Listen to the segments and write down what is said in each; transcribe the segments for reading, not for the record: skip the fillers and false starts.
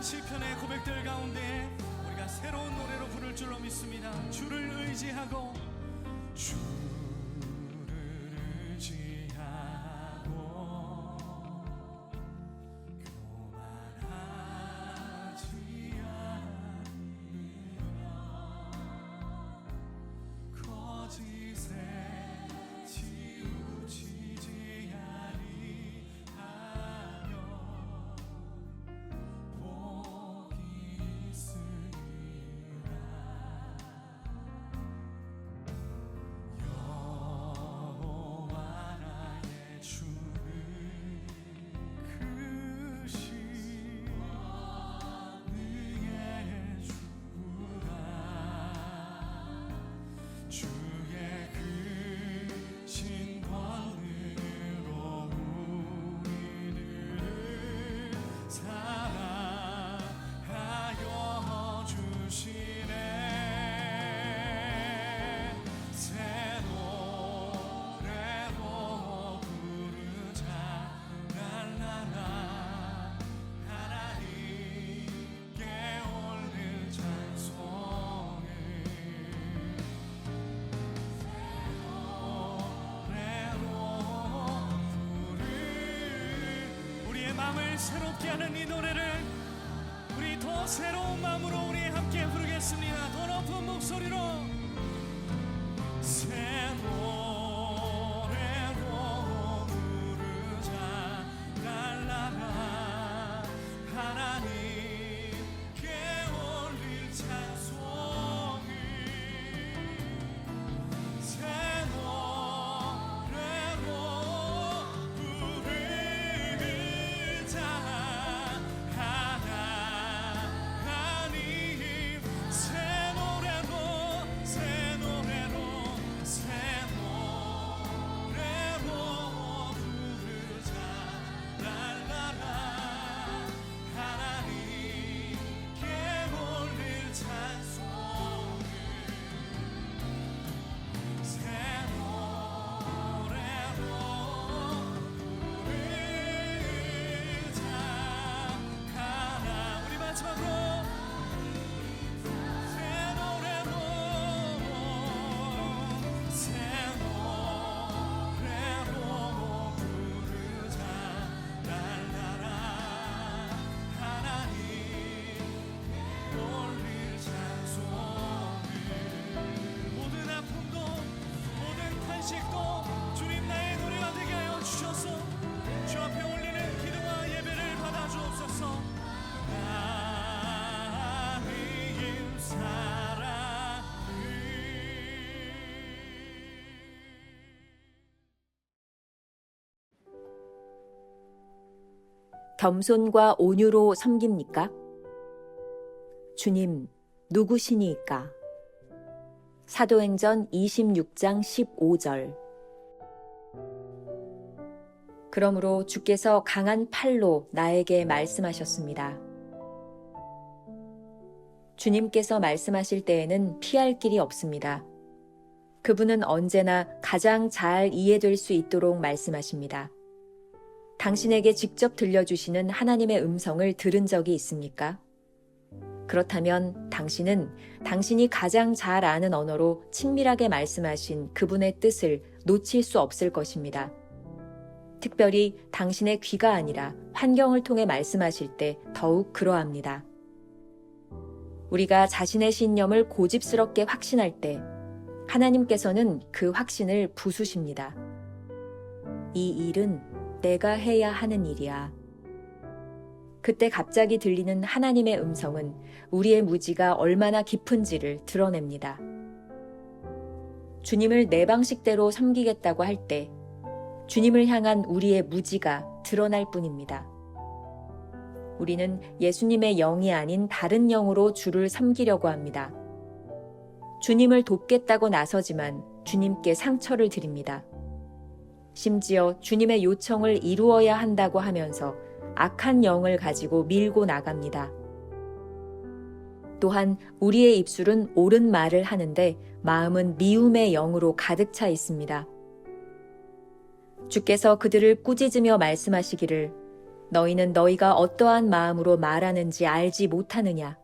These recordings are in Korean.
시편의 고백들 가운데 우리가 새로운 노래로 부를 줄로 믿습니다. 주를 의지하고 주를 의지하고 교만하지 않으며 거짓에 치우치지 아니하며 마음을 새롭게 하는 이 노래를 우리 더 새로운 마음으로 우리 함께 부르겠습니다. 더 높은 목소리로 새 노래로 부르자. 날라라 하나님께 올릴 찬송을 새 노래로 주님 나의 노래가 되게 하여 주셔서 주 앞에 올리는 기도와 예배를 받아 주옵소서. 하나님 사랑을 겸손과 온유로 섬깁니까? 주님, 누구시니까? 사도행전 26장 15절. 그러므로 주께서 강한 팔로 나에게 말씀하셨습니다. 주님께서 말씀하실 때에는 피할 길이 없습니다. 그분은 언제나 가장 잘 이해될 수 있도록 말씀하십니다. 당신에게 직접 들려주시는 하나님의 음성을 들은 적이 있습니까? 그렇다면 당신은 당신이 가장 잘 아는 언어로 친밀하게 말씀하신 그분의 뜻을 놓칠 수 없을 것입니다. 특별히 당신의 귀가 아니라 환경을 통해 말씀하실 때 더욱 그러합니다. 우리가 자신의 신념을 고집스럽게 확신할 때 하나님께서는 그 확신을 부수십니다. 이 일은 내가 해야 하는 일이야. 그때 갑자기 들리는 하나님의 음성은 우리의 무지가 얼마나 깊은지를 드러냅니다. 주님을 내 방식대로 섬기겠다고 할 때 주님을 향한 우리의 무지가 드러날 뿐입니다. 우리는 예수님의 영이 아닌 다른 영으로 주를 섬기려고 합니다. 주님을 돕겠다고 나서지만 주님께 상처를 드립니다. 심지어 주님의 요청을 이루어야 한다고 하면서 악한 영을 가지고 밀고 나갑니다. 또한 우리의 입술은 옳은 말을 하는데 마음은 미움의 영으로 가득 차 있습니다. 주께서 그들을 꾸짖으며 말씀하시기를 너희는 너희가 어떠한 마음으로 말하는지 알지 못하느냐.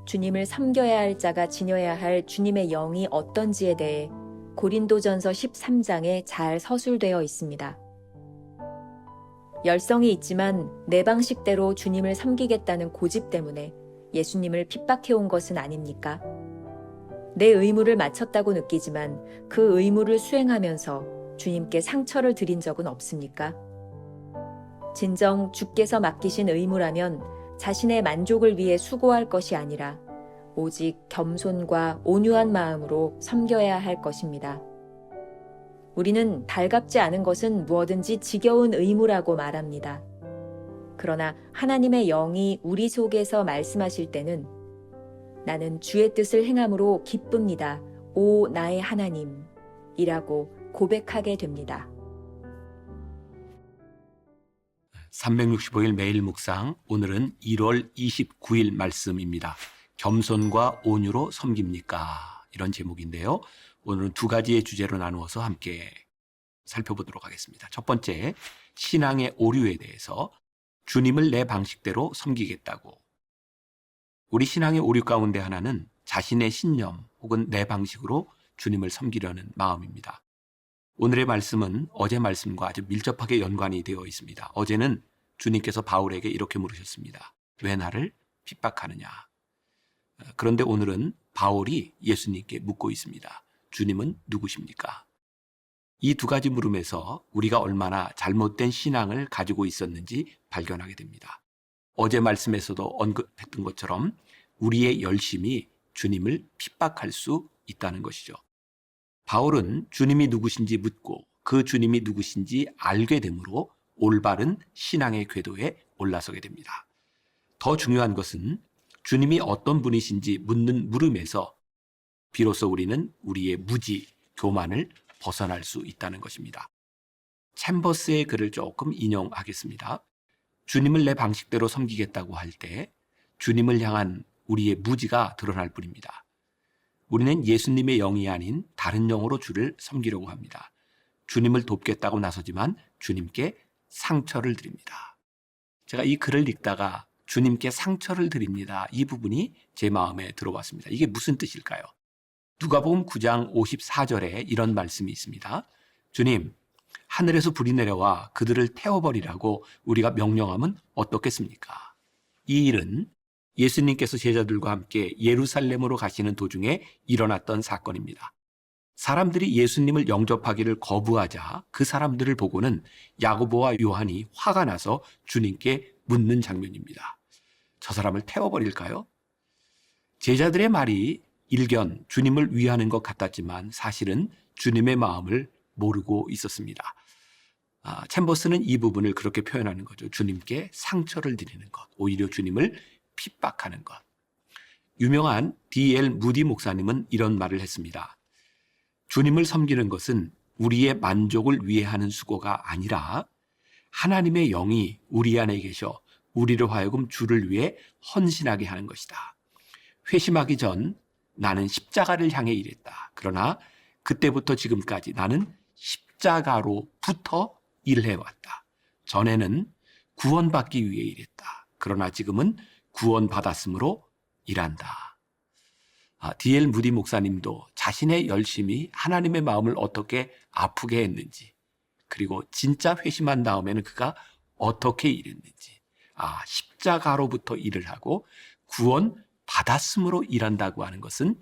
주님을 섬겨야 할 자가 지녀야 할 주님의 영이 어떤지에 대해 고린도전서 13장에 잘 서술되어 있습니다. 열성이 있지만 내 방식대로 주님을 섬기겠다는 고집 때문에 예수님을 핍박해온 것은 아닙니까? 내 의무를 마쳤다고 느끼지만 그 의무를 수행하면서 주님께 상처를 드린 적은 없습니까? 진정 주께서 맡기신 의무라면 자신의 만족을 위해 수고할 것이 아니라 오직 겸손과 온유한 마음으로 섬겨야 할 것입니다. 우리는 달갑지 않은 것은 무엇든지 지겨운 의무라고 말합니다. 그러나 하나님의 영이 우리 속에서 말씀하실 때는 나는 주의 뜻을 행함으로 기쁩니다. 오 나의 하나님 이라고 고백하게 됩니다. 365일 매일 묵상, 오늘은 1월 29일 말씀입니다. 겸손과 온유로 섬깁니까? 이런 제목인데요. 오늘은 두 가지의 주제로 나누어서 함께 살펴보도록 하겠습니다. 첫 번째, 신앙의 오류에 대해서 주님을 내 방식대로 섬기겠다고. 우리 신앙의 오류 가운데 하나는 자신의 신념 혹은 내 방식으로 주님을 섬기려는 마음입니다. 오늘의 말씀은 어제 말씀과 아주 밀접하게 연관이 되어 있습니다. 어제는 주님께서 바울에게 이렇게 물으셨습니다. 왜 나를 핍박하느냐? 그런데 오늘은 바울이 예수님께 묻고 있습니다. 주님은 누구십니까? 이 두 가지 물음에서 우리가 얼마나 잘못된 신앙을 가지고 있었는지 발견하게 됩니다. 어제 말씀에서도 언급했던 것처럼 우리의 열심이 주님을 핍박할 수 있다는 것이죠. 바울은 주님이 누구신지 묻고 그 주님이 누구신지 알게 되므로 올바른 신앙의 궤도에 올라서게 됩니다. 더 중요한 것은 주님이 어떤 분이신지 묻는 물음에서 비로소 우리는 우리의 무지, 교만을 벗어날 수 있다는 것입니다. 챔버스의 글을 조금 인용하겠습니다. 주님을 내 방식대로 섬기겠다고 할 때 주님을 향한 우리의 무지가 드러날 뿐입니다. 우리는 예수님의 영이 아닌 다른 영으로 주를 섬기려고 합니다. 주님을 돕겠다고 나서지만 주님께 상처를 드립니다. 제가 이 글을 읽다가 주님께 상처를 드립니다. 이 부분이 제 마음에 들어왔습니다. 이게 무슨 뜻일까요? 누가복음 9장 54절에 이런 말씀이 있습니다. 주님, 하늘에서 불이 내려와 그들을 태워버리라고 우리가 명령하면 어떻겠습니까? 이 일은 예수님께서 제자들과 함께 예루살렘으로 가시는 도중에 일어났던 사건입니다. 사람들이 예수님을 영접하기를 거부하자 그 사람들을 보고는 야고보와 요한이 화가 나서 주님께 묻는 장면입니다. 저 사람을 태워버릴까요? 제자들의 말이 일견 주님을 위하는 것 같았지만 사실은 주님의 마음을 모르고 있었습니다. 챔버스는 이 부분을 그렇게 표현하는 거죠. 주님께 상처를 드리는 것, 오히려 주님을 핍박하는 것. 유명한 D.L. 무디 목사님은 이런 말을 했습니다. 주님을 섬기는 것은 우리의 만족을 위해 하는 수고가 아니라 하나님의 영이 우리 안에 계셔 우리로 하여금 주를 위해 헌신하게 하는 것이다. 회심하기 전 나는 십자가를 향해 일했다. 그러나 그때부터 지금까지 나는 십자가로부터 일해왔다. 전에는 구원받기 위해 일했다. 그러나 지금은 구원받았으므로 일한다. D.L. 무디 목사님도 자신의 열심이 하나님의 마음을 어떻게 아프게 했는지, 그리고 진짜 회심한 다음에는 그가 어떻게 일했는지, 십자가로부터 일을 하고 구원받았으므로 일한다고 하는 것은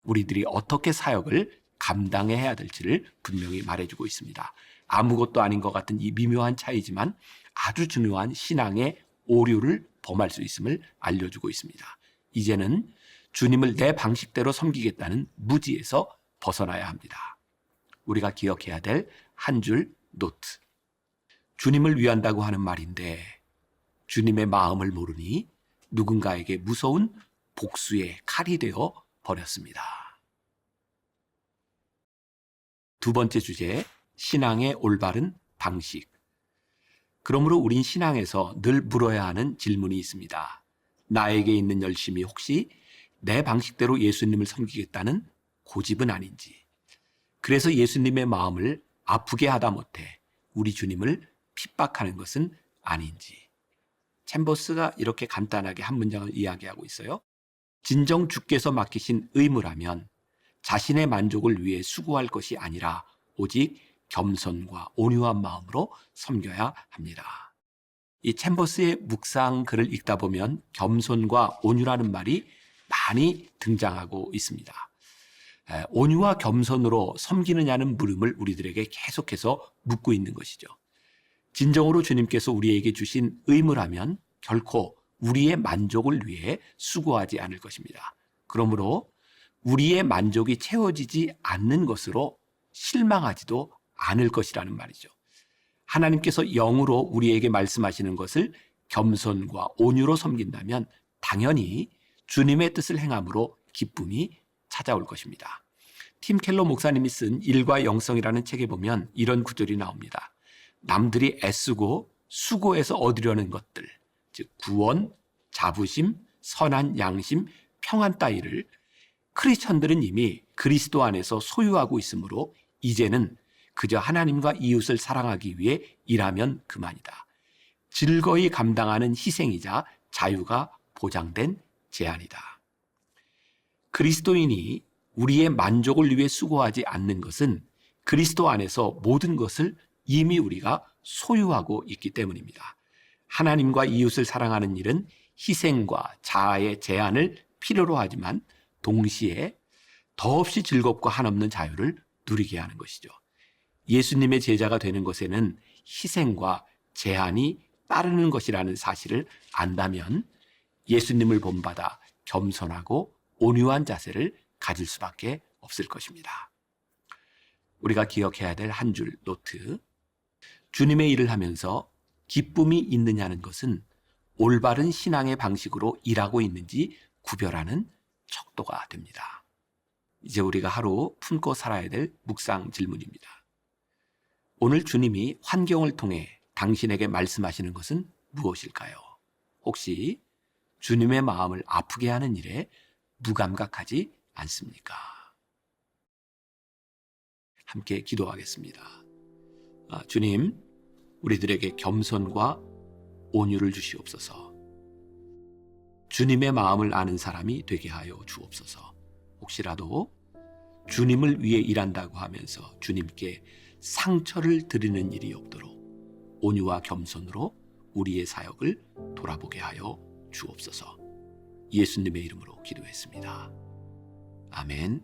우리들이 어떻게 사역을 감당해야 될지를 분명히 말해주고 있습니다. 아무것도 아닌 것 같은 이 미묘한 차이지만 아주 중요한 신앙의 오류를 범할 수 있음을 알려주고 있습니다. 이제는 주님을 내 방식대로 섬기겠다는 무지에서 벗어나야 합니다. 우리가 기억해야 될 한 줄 노트. 주님을 위한다고 하는 말인데 주님의 마음을 모르니 누군가에게 무서운 복수의 칼이 되어 버렸습니다. 두 번째 주제, 신앙의 올바른 방식. 그러므로 우린 신앙에서 늘 물어야 하는 질문이 있습니다. 나에게 있는 열심이 혹시 내 방식대로 예수님을 섬기겠다는 고집은 아닌지, 그래서 예수님의 마음을 아프게 하다 못해 우리 주님을 핍박하는 것은 아닌지. 챔버스가 이렇게 간단하게 한 문장을 이야기하고 있어요. 진정 주께서 맡기신 의무라면 자신의 만족을 위해 수고할 것이 아니라 오직 겸손과 온유한 마음으로 섬겨야 합니다. 이 챔버스의 묵상 글을 읽다 보면 겸손과 온유라는 말이 많이 등장하고 있습니다. 온유와 겸손으로 섬기느냐는 물음을 우리들에게 계속해서 묻고 있는 것이죠. 진정으로 주님께서 우리에게 주신 의무라면 결코 우리의 만족을 위해 수고하지 않을 것입니다. 그러므로 우리의 만족이 채워지지 않는 것으로 실망하지도 않을 것이라는 말이죠. 하나님께서 영으로 우리에게 말씀하시는 것을 겸손과 온유로 섬긴다면 당연히 주님의 뜻을 행함으로 기쁨이 찾아올 것입니다. 팀 켈러 목사님이 쓴 일과 영성이라는 책에 보면 이런 구절이 나옵니다. 남들이 애쓰고 수고해서 얻으려는 것들, 즉 구원, 자부심, 선한 양심, 평안 따위를 크리스천들은 이미 그리스도 안에서 소유하고 있으므로 이제는 그저 하나님과 이웃을 사랑하기 위해 일하면 그만이다. 즐거이 감당하는 희생이자 자유가 보장된 제안이다. 그리스도인이 우리의 만족을 위해 수고하지 않는 것은 그리스도 안에서 모든 것을 이미 우리가 소유하고 있기 때문입니다. 하나님과 이웃을 사랑하는 일은 희생과 자아의 제한을 필요로 하지만 동시에 더없이 즐겁고 한없는 자유를 누리게 하는 것이죠. 예수님의 제자가 되는 것에는 희생과 제한이 따르는 것이라는 사실을 안다면 예수님을 본받아 겸손하고 온유한 자세를 가질 수밖에 없을 것입니다. 우리가 기억해야 될 한 줄 노트. 주님의 일을 하면서 기쁨이 있느냐는 것은 올바른 신앙의 방식으로 일하고 있는지 구별하는 척도가 됩니다. 이제 우리가 하루 품고 살아야 될 묵상 질문입니다. 오늘 주님이 환경을 통해 당신에게 말씀하시는 것은 무엇일까요? 혹시 주님의 마음을 아프게 하는 일에 무감각하지 않습니까? 함께 기도하겠습니다. 주님, 우리들에게 겸손과 온유를 주시옵소서. 주님의 마음을 아는 사람이 되게 하여 주옵소서. 혹시라도 주님을 위해 일한다고 하면서 주님께 상처를 드리는 일이 없도록 온유와 겸손으로 우리의 사역을 돌아보게 하여 주옵소서. 예수님의 이름으로 기도했습니다. 아멘.